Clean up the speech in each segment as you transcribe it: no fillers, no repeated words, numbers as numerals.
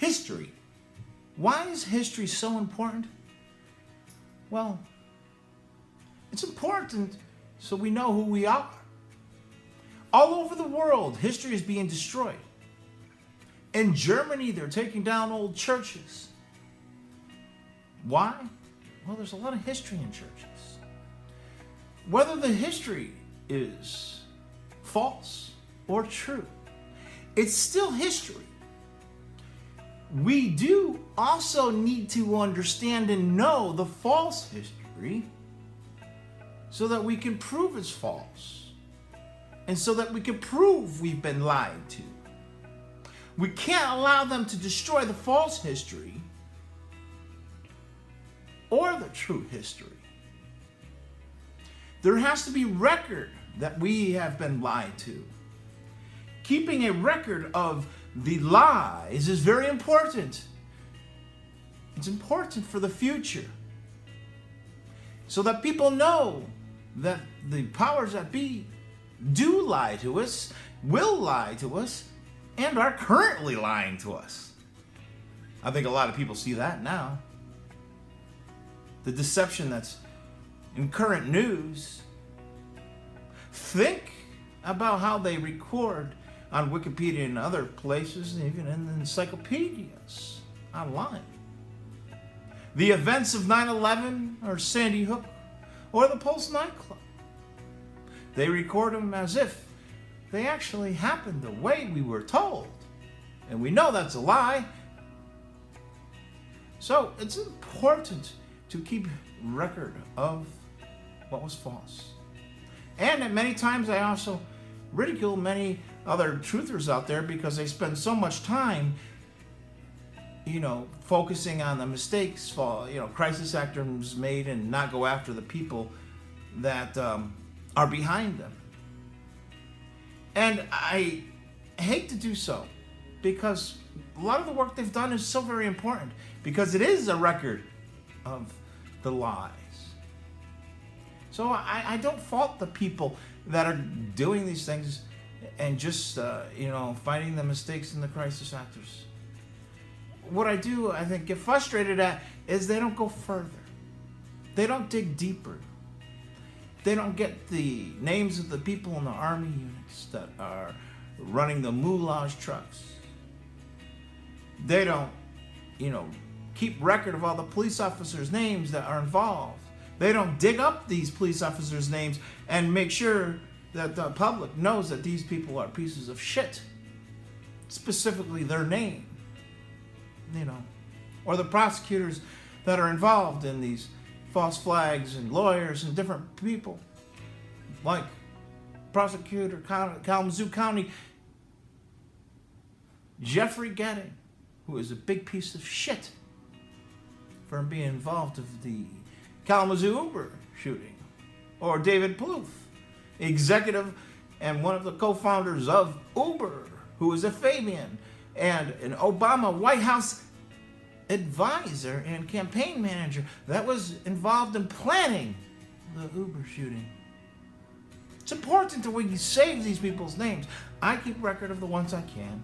history. Why is history so important? Well, it's important so we know who we are. All over the world, history is being destroyed. In Germany, they're taking down old churches. Why? Well, there's a lot of history in churches. Whether the history is false or true, it's still history. We do also need to understand and know the false history so that we can prove it's false and so that we can prove we've been lied to. We can't allow them to destroy the false history or the true history. There has to be record that we have been lied to. Keeping a record of the lies is very important. It's important for the future, so that people know that the powers that be do lie to us, will lie to us, and are currently lying to us. I think a lot of people see that now. The deception that's in current news. Think about how they record on Wikipedia and other places, even in encyclopedias online. The events of 9/11 or Sandy Hook or the Pulse nightclub. They record them as if they actually happened the way we were told. And we know that's a lie. So it's important to keep record of what was false. And many times I also ridicule many other truthers out there because they spend so much time, focusing on the mistakes, crisis actors made, and not go after the people that are behind them. And I hate to do so because a lot of the work they've done is so very important because it is a record of the lies. So I don't fault the people that are doing these things and just, finding the mistakes in the crisis actors. What I do, I think, get frustrated at is they don't go further. They don't dig deeper. They don't get the names of the people in the army units that are running the moulage trucks. They don't, keep record of all the police officers' names that are involved. They don't dig up these police officers' names and make sure that the public knows that these people are pieces of shit. Specifically their name. Or the prosecutors that are involved in these false flags and lawyers and different people. Like prosecutor Kalamazoo County Jeffrey Getting, who is a big piece of shit for being involved of the Kalamazoo Uber shooting. Or David Plouffe, executive and one of the co-founders of Uber, who is a Fabian and an Obama White House advisor and campaign manager that was involved in planning the Uber shooting. It's important that we save these people's names. I keep record of the ones I can.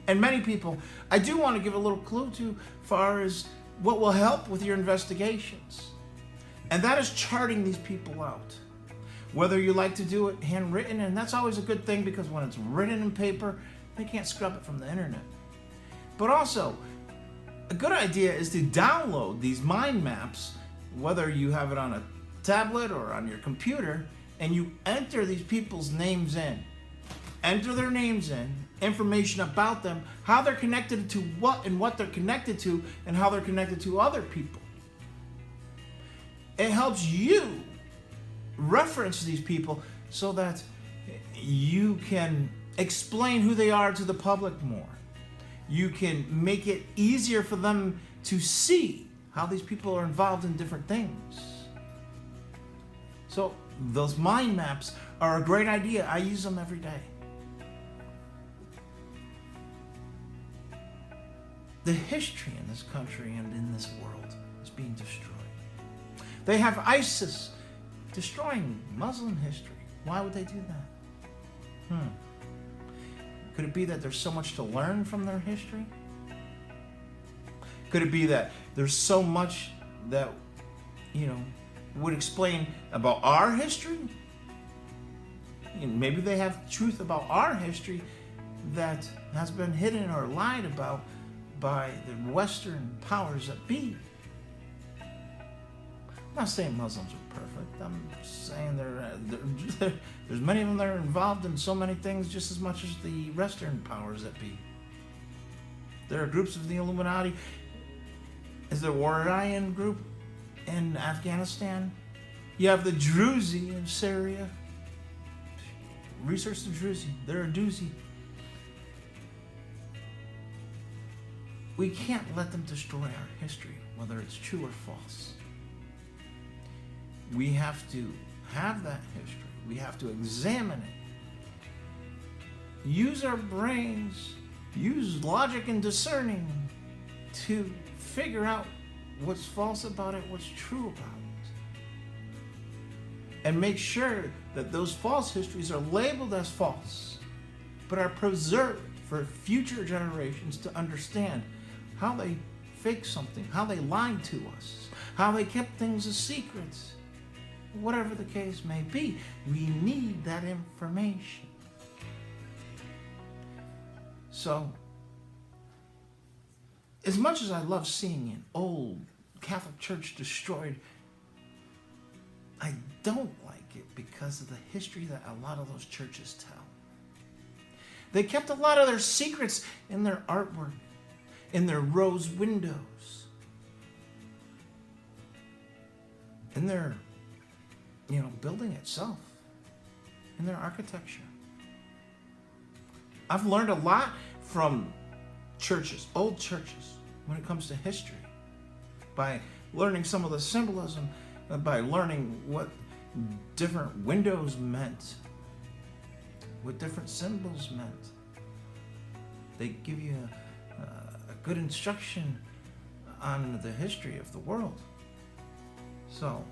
And many people, I do want to give a little clue to far as what will help with your investigations. And that is charting these people out. Whether you like to do it handwritten, and that's always a good thing because when it's written in paper, they can't scrub it from the internet. But also, a good idea is to download these mind maps, whether you have it on a tablet or on your computer, and you enter these people's names in. Enter their names in, information about them, how they're connected to what and what they're connected to, and how they're connected to other people. It helps you reference these people so that you can explain who they are to the public more. You can make it easier for them to see how these people are involved in different things. So those mind maps are a great idea. I use them every day. The history in this country and in this world is being destroyed. They have ISIS destroying Muslim history. Why would they do that? Could it be that there's so much to learn from their history? Could it be that there's so much that, would explain about our history? And maybe they have truth about our history that has been hidden or lied about by the Western powers that be. I'm not saying Muslims are perfect. I'm saying there's many of them that are involved in so many things just as much as the Western powers that be. There are groups of the Illuminati. Is there Warrior group in Afghanistan? You have the Druzi in Syria. Research the Druzi. They're a doozy. We can't let them destroy our history, whether it's true or false. We have to have that history. We have to examine it. Use our brains, use logic and discerning to figure out what's false about it, what's true about it. And make sure that those false histories are labeled as false, but are preserved for future generations to understand how they faked something, how they lied to us, how they kept things a secret. Whatever the case may be, we need that information. So, as much as I love seeing an old Catholic church destroyed, I don't like it because of the history that a lot of those churches tell. They kept a lot of their secrets in their artwork, in their rose windows, in their building itself, in their architecture. I've learned a lot from churches, old churches, when it comes to history, by learning some of the symbolism, by learning what different windows meant, what different symbols meant. They give you a good instruction on the history of the world. So,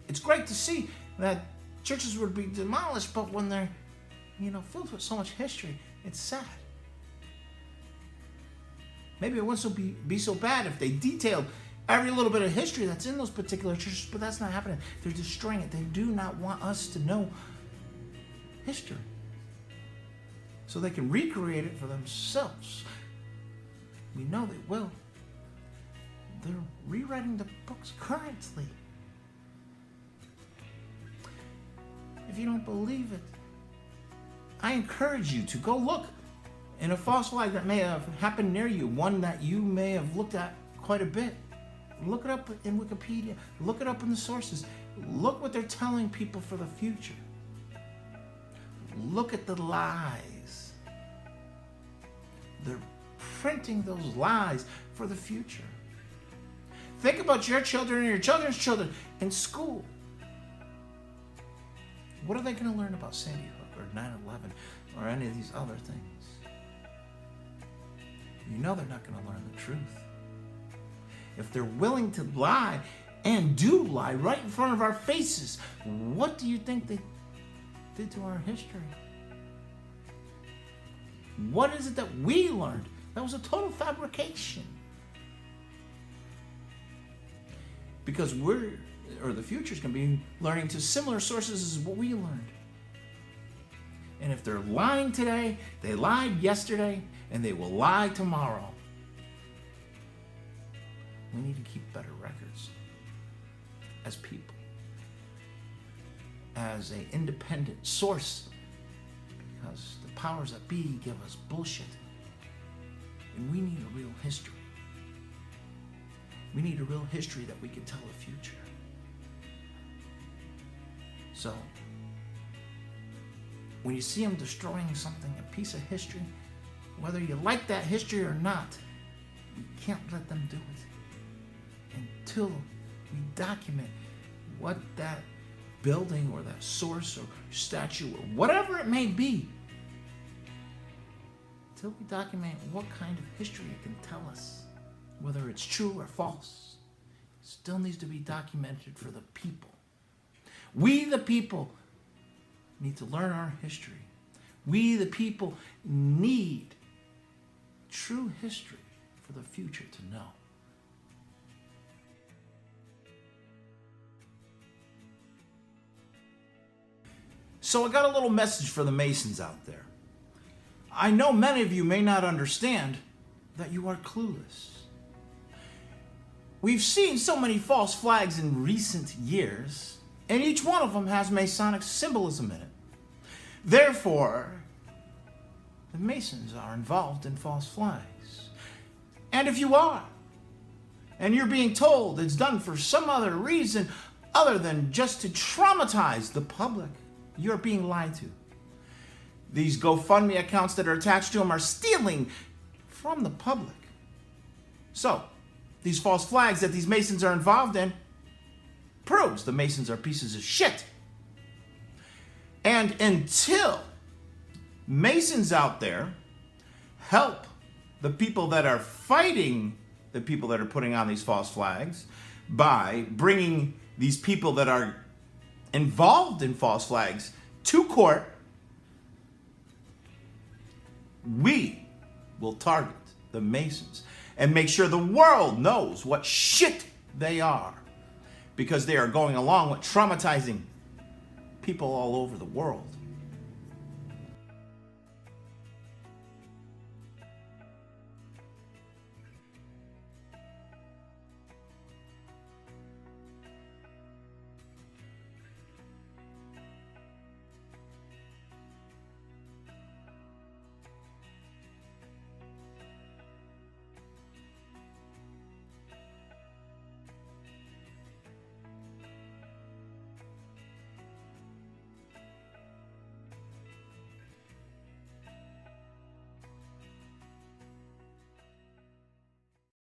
it's great to see that churches would be demolished, but when they're, filled with so much history, it's sad. Maybe it wouldn't be so bad if they detailed every little bit of history that's in those particular churches, but that's not happening. They're destroying it. They do not want us to know history, so they can recreate it for themselves. We know they will. They're rewriting the books currently. If you don't believe it, I encourage you to go look in a false flag that may have happened near you, one that you may have looked at quite a bit. Look it up in Wikipedia. Look it up in the sources. Look what they're telling people for the future. Look at the lies. They're printing those lies for the future. Think about your children and your children's children in school. What are they going to learn about Sandy Hook or 9/11 or any of these other things? They're not going to learn the truth. If they're willing to lie and do lie right in front of our faces, what do you think they did to our history? What is it that we learned that was a total fabrication? Because the future's going to be learning to similar sources as what we learned. And if they're lying today, they lied yesterday, and they will lie tomorrow. We need to keep better records as people, as an independent source, because the powers that be give us bullshit, and we need a real history. We need a real history that we can tell the future. So, when you see them destroying something, a piece of history, whether you like that history or not, you can't let them do it until we document what that building or that source or statue or whatever it may be, until we document what kind of history it can tell us, whether it's true or false. It still needs to be documented for the people. We, the people, need to learn our history. We, the people, need true history for the future to know. So I got a little message for the Masons out there. I know many of you may not understand that you are clueless. We've seen so many false flags in recent years, and each one of them has Masonic symbolism in it. Therefore, the Masons are involved in false flags. And if you are, and you're being told it's done for some other reason other than just to traumatize the public, you're being lied to. These GoFundMe accounts that are attached to them are stealing from the public. So, these false flags that these Masons are involved in proves the Masons are pieces of shit. And until Masons out there help the people that are fighting the people that are putting on these false flags by bringing these people that are involved in false flags to court, we will target the Masons and make sure the world knows what shit they are, because they are going along with traumatizing people all over the world.